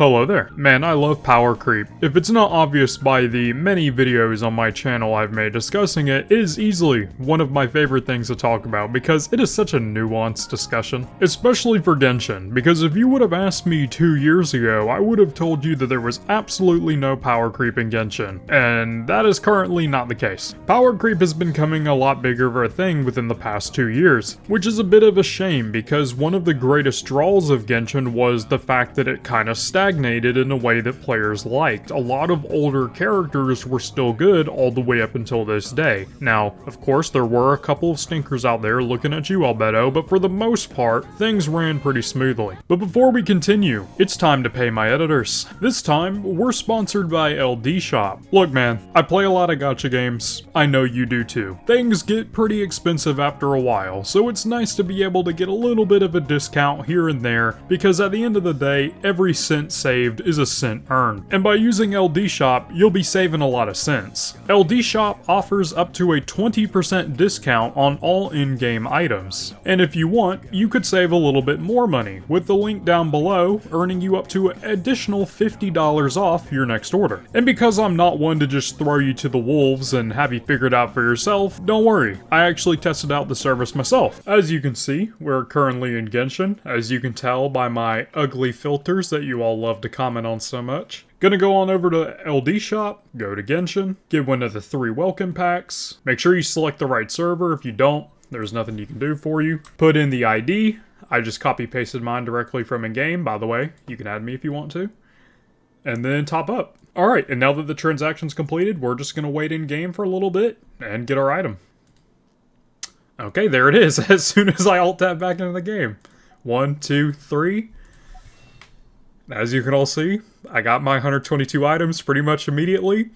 Hello there. Man, I love power creep. If it's not obvious by the many videos on my channel I've made discussing it, it is easily one of my favorite things to talk about because it is such a nuanced discussion. Especially for Genshin, because if you would have asked me 2 years ago, I would have told you that there was absolutely no power creep in Genshin, and that is currently not the case. Power creep has been becoming a lot bigger of a thing within the past 2 years, which is a bit of a shame because one of the greatest draws of Genshin was the fact that it kind of stagnated in a way that players liked. A lot of older characters were still good all the way up until this day. Now, of course, there were a couple of stinkers out there looking at you, Albedo, but for the most part, things ran pretty smoothly. But before we continue, it's time to pay my editors. This time, we're sponsored by LD Shop. Look man, I play a lot of gacha games. I know you do too. Things get pretty expensive after a while, so it's nice to be able to get a little bit of a discount here and there, because at the end of the day, every cent saved is a cent earned. And by using LD Shop, you'll be saving a lot of cents. LD Shop offers up to a 20% discount on all in-game items. And if you want, you could save a little bit more money, with the link down below earning you up to an additional $50 off your next order. And because I'm not one to just throw you to the wolves and have you figured out for yourself, don't worry, I actually tested out the service myself. As you can see, we're currently in Genshin, as you can tell by my ugly filters that you all love to comment on so much. Gonna go on over to LD Shop, go to Genshin, get one of the 3 welcome packs. Make sure you select the right server. If you don't, there's nothing you can do for you. Put in the ID. I just copy pasted mine directly from in-game, by the way. You can add me if you want to. And then top up. Alright, and now that the transaction's completed, we're just gonna wait in-game for a little bit and get our item. Okay, there it is, as soon as I alt-tab back into the game. 1, 2, 3. As you can all see, I got my 122 items pretty much immediately,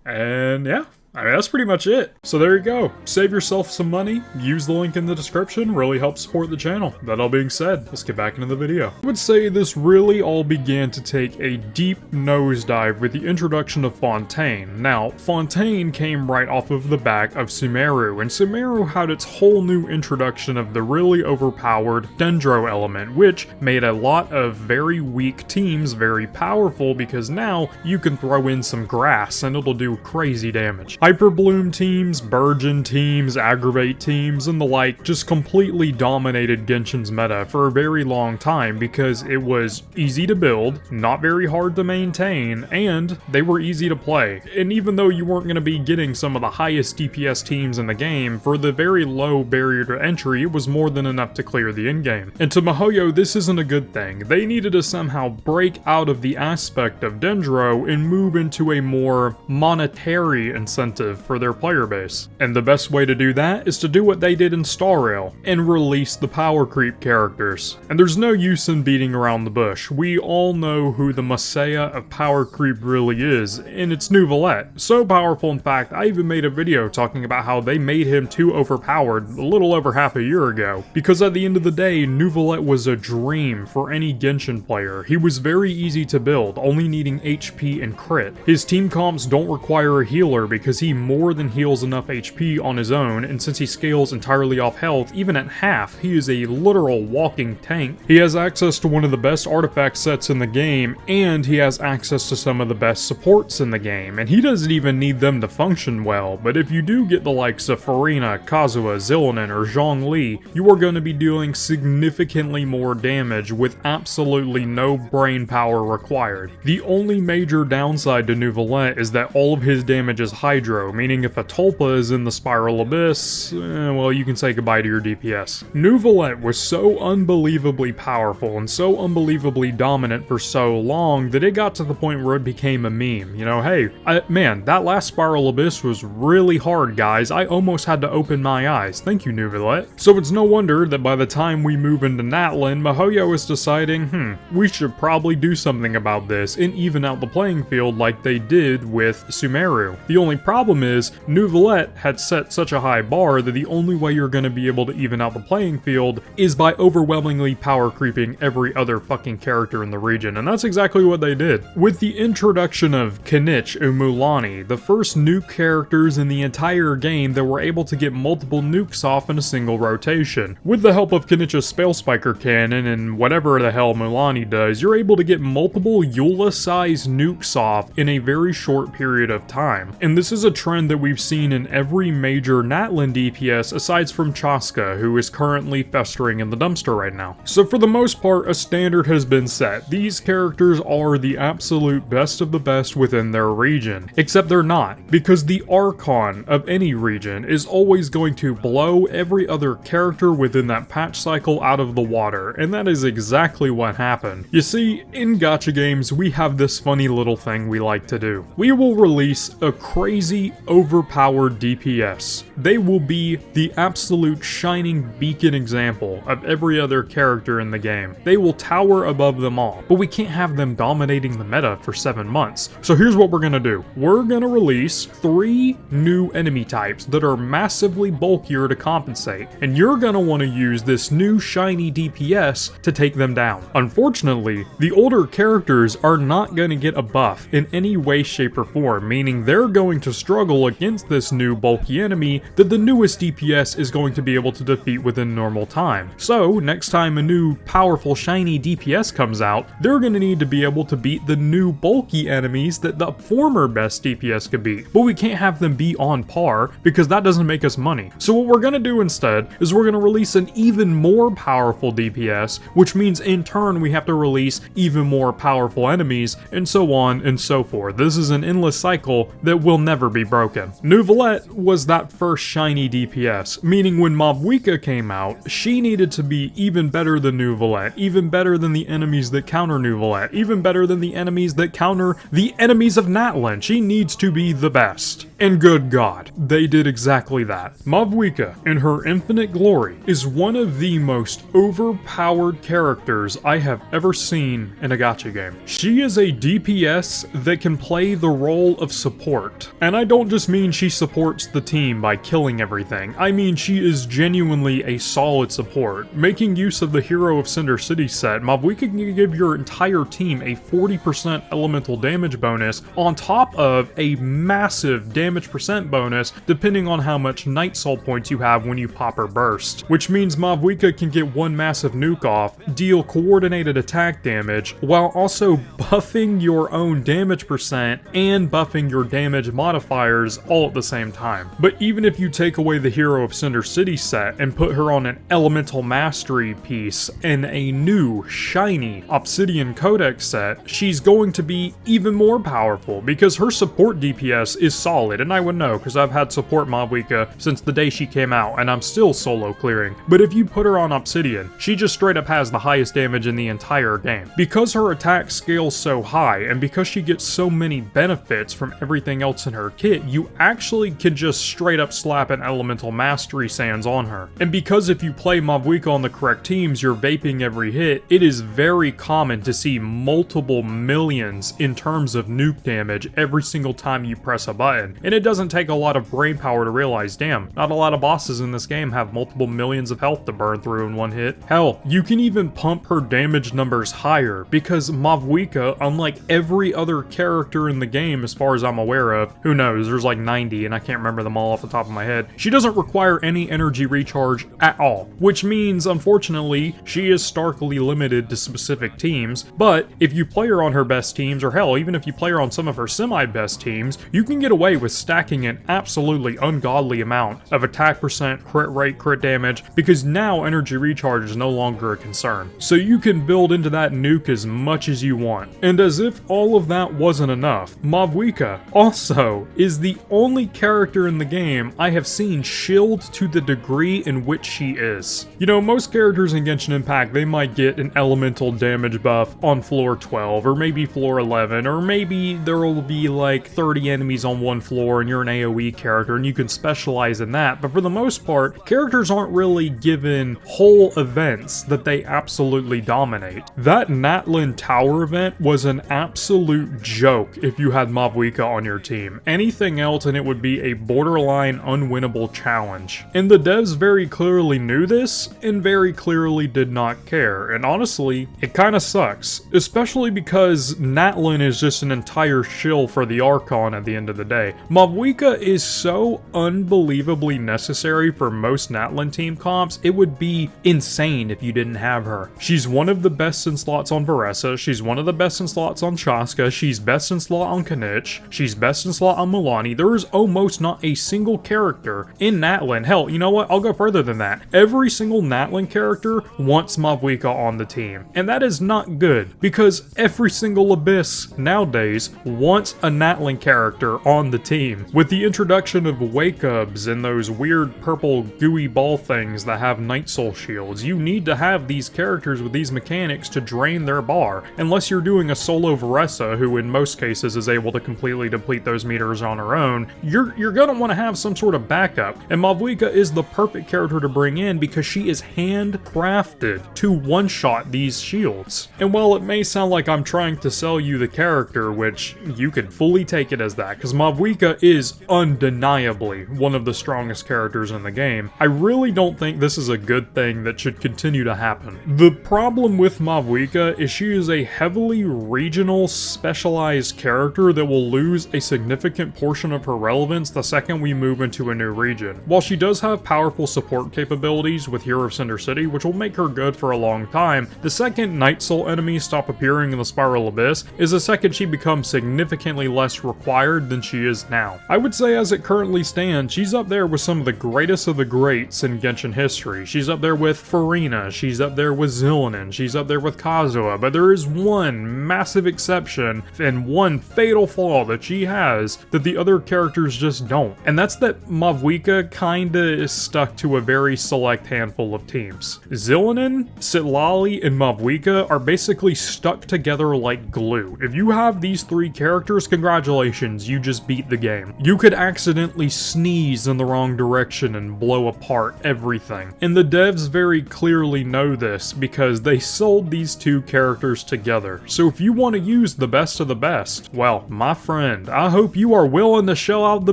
and yeah, I mean, that's pretty much it. So there you go. Save yourself some money, use the link in the description, really helps support the channel. That all being said, let's get back into the video. I would say this really all began to take a deep nosedive with the introduction of Fontaine. Now, Fontaine came right off of the back of Sumeru, and Sumeru had its whole new introduction of the really overpowered Dendro element, which made a lot of very weak teams very powerful because now you can throw in some grass and it'll do crazy damage. Hyperbloom teams, Burgeon teams, Aggravate teams, and the like just completely dominated Genshin's meta for a very long time because it was easy to build, not very hard to maintain, and they were easy to play. And even though you weren't going to be getting some of the highest DPS teams in the game, for the very low barrier to entry, it was more than enough to clear the endgame. And to Mihoyo, this isn't a good thing. They needed to somehow break out of the aspect of Dendro and move into a more monetary incentive for their player base. And the best way to do that is to do what they did in Star Rail and release the power creep characters. And there's no use in beating around the bush. We all know who the messiah of power creep really is, and it's Newlet. So powerful, in fact, I even made a video talking about how they made him too overpowered a little over half a year ago. Because at the end of the day, Newlet was a dream for any Genshin player. He was very easy to build, only needing HP and crit. His team comps don't require a healer because he more than heals enough HP on his own, and since he scales entirely off health, even at half, he is a literal walking tank. He has access to one of the best artifact sets in the game, and he has access to some of the best supports in the game, and he doesn't even need them to function well. But if you do get the likes of Farina, Kazuha, Zillanen, or Zhongli, you are going to be doing significantly more damage with absolutely no brain power required. The only major downside to Newlet is that all of his damage is Hydro, meaning if a Tulpa is in the Spiral Abyss, well, you can say goodbye to your DPS. Newlet was so unbelievably powerful and so unbelievably dominant for so long that it got to the point where it became a meme. You know, hey, man, that last Spiral Abyss was really hard, guys. I almost had to open my eyes. Thank you, Newlet. So it's no wonder that by the time we move into Natlan, Mihoyo is deciding, we should probably do something about this and even out the playing field like they did with Sumeru. The only problem problem is, Newlet had set such a high bar that the only way you're going to be able to even out the playing field is by overwhelmingly power creeping every other fucking character in the region, and that's exactly what they did. With the introduction of Kinich and Mulani, the first nuke characters in the entire game that were able to get multiple nukes off in a single rotation. With the help of Kinich's Spell Spiker cannon and whatever the hell Mulani does, you're able to get multiple Eula-sized nukes off in a very short period of time. And this is a trend that we've seen in every major Natlan DPS aside from Chaska, who is currently festering in the dumpster right now. So for the most part, a standard has been set. These characters are the absolute best of the best within their region. Except they're not, because the Archon of any region is always going to blow every other character within that patch cycle out of the water, and that is exactly what happened. You see, in gacha games, we have this funny little thing we like to do. We will release a crazy, overpowered DPS. They will be the absolute shining beacon example of every other character in the game. They will tower above them all, but we can't have them dominating the meta for 7 months. So here's what we're gonna do. We're gonna release 3 new enemy types that are massively bulkier to compensate, and you're gonna want to use this new shiny DPS to take them down. Unfortunately, the older characters are not gonna get a buff in any way, shape, or form, meaning they're going to struggle against this new bulky enemy that the newest DPS is going to be able to defeat within normal time. So, next time a new powerful shiny DPS comes out, they're gonna need to be able to beat the new bulky enemies that the former best DPS could beat. But we can't have them be on par, because that doesn't make us money. So what we're gonna do instead is we're gonna release an even more powerful DPS, which means in turn we have to release even more powerful enemies, and so on and so forth. This is an endless cycle that will never be broken. Newlet was that first shiny DPS, meaning when Mavuika came out, she needed to be even better than Newlet, even better than the enemies that counter Newlet, even better than the enemies that counter the enemies of Natlan. She needs to be the best. And good God, they did exactly that. Mavuika, in her infinite glory, is one of the most overpowered characters I have ever seen in a gacha game. She is a DPS that can play the role of support. And I don't just mean she supports the team by killing everything, I mean she is genuinely a solid support. Making use of the Hero of Cinder City set, Mavuika can give your entire team a 40% elemental damage bonus on top of a massive damage percent bonus depending on how much Night Soul points you have when you pop her burst. Which means Mavuika can get one massive nuke off, deal coordinated attack damage, while also buffing your own damage percent and buffing your damage modifiers all at the same time. But even if you take away the Hero of Cinder City set and put her on an Elemental Mastery piece and a new, shiny Obsidian Codex set, she's going to be even more powerful because her support DPS is solid, and I would know because I've had support Mavuika since the day she came out and I'm still solo clearing. But if you put her on Obsidian, she just straight up has the highest damage in the entire game. Because her attack scales so high and because she gets so many benefits from everything else in her kit, you actually can just straight up slap an Elemental Mastery Sands on her. And because if you play Mavuika on the correct teams, you're vaping every hit, it is very common to see multiple millions in terms of nuke damage every single time you press a button. And it doesn't take a lot of brain power to realize, damn, not a lot of bosses in this game have multiple millions of health to burn through in one hit. Hell, you can even pump her damage numbers higher because Mavuika, unlike every other character in the game as far as I'm aware of, who knows, there's like 90 and I can't remember them all off the top of my head, she doesn't require any energy recharge at all, which means unfortunately she is starkly limited to specific teams. But if you play her on her best teams, or hell, even if you play her on some of her semi-best teams, you can get away with stacking an absolutely ungodly amount of attack percent, crit rate, crit damage, because now energy recharge is no longer a concern. So you can build into that nuke as much as you want. And as if all of that wasn't enough, Mavuika also is the only character in the game I have seen shield to the degree in which she is. You know, most characters in Genshin Impact, they might get an elemental damage buff on floor 12, or maybe floor 11, or maybe there will be like 30 enemies on one floor and you're an AoE character and you can specialize in that. But for the most part, characters aren't really given whole events that they absolutely dominate. That Natlan Tower event was an absolute joke if you had Mavuika on your team. And anything else and it would be a borderline unwinnable challenge. And the devs very clearly knew this and very clearly did not care. And honestly, it kinda sucks. Especially because Natlin is just an entire shill for the Archon at the end of the day. Mavuika is so unbelievably necessary for most Natlin team comps, it would be insane if you didn't have her. She's one of the best in slots on Varessa, she's one of the best in slots on Shaska, she's best in slot on Kanich, she's best in slot on Milani. There is almost not a single character in Natlin. Hell, you know what? I'll go further than that. Every single Natlin character wants Mavuika on the team. And that is not good, because every single Abyss nowadays wants a Natlin character on the team. With the introduction of wake-ups and those weird purple gooey ball things that have Night Soul shields, you need to have these characters with these mechanics to drain their bar, unless you're doing a solo Varessa, who in most cases is able to completely deplete those meters on her own. You're gonna want to have some sort of backup, and Mavuika is the perfect character to bring in because she is handcrafted to one-shot these shields. And while it may sound like I'm trying to sell you the character, which you could fully take it as that, because Mavuika is undeniably one of the strongest characters in the game, I really don't think this is a good thing that should continue to happen. The problem with Mavuika is she is a heavily regional, specialized character that will lose a significant portion of her relevance the second we move into a new region. While she does have powerful support capabilities with Hero of Cinder City, which will make her good for a long time, the second Night Soul enemies stop appearing in the Spiral Abyss is the second she becomes significantly less required than she is now. I would say as it currently stands, she's up there with some of the greatest of the greats in Genshin history. She's up there with Farina, she's up there with Zillanen, she's up there with Kazuha, but there is one massive exception and one fatal flaw that she has that the other characters just don't. And that's that Mavuika kinda is stuck to a very select handful of teams. Zillanen, Sitlali, and Mavuika are basically stuck together like glue. If you have these three characters, congratulations, you just beat the game. You could accidentally sneeze in the wrong direction and blow apart everything. And the devs very clearly know this because they sold these two characters together. So if you want to use the best of the best, well, my friend, I hope you are willing to shell out the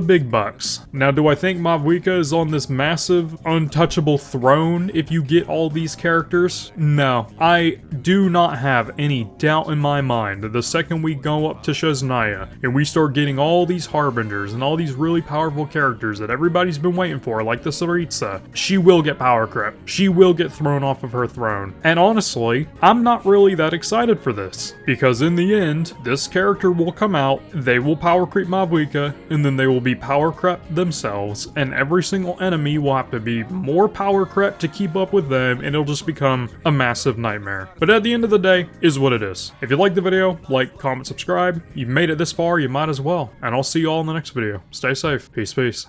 big bucks. Now, do I think Mavuika is on this massive, untouchable throne if you get all these characters? No, I do not have any doubt in my mind that the second we go up to Shaznia and we start getting all these Harbingers and all these really powerful characters that everybody's been waiting for, like the Saritsa, she will get power creep. She will get thrown off of her throne. And honestly, I'm not really that excited for this, because in the end, this character will come out, they will power creep Mavuika, and then they will be power crept themselves, and every single enemy will have to be more power crept to keep up with them, and it'll just become a massive nightmare. But at the end of the day, is what it is. If you liked the video, like, comment, subscribe. You've made it this far, you might as well. And I'll see you all in the next video. Stay safe. Peace, peace.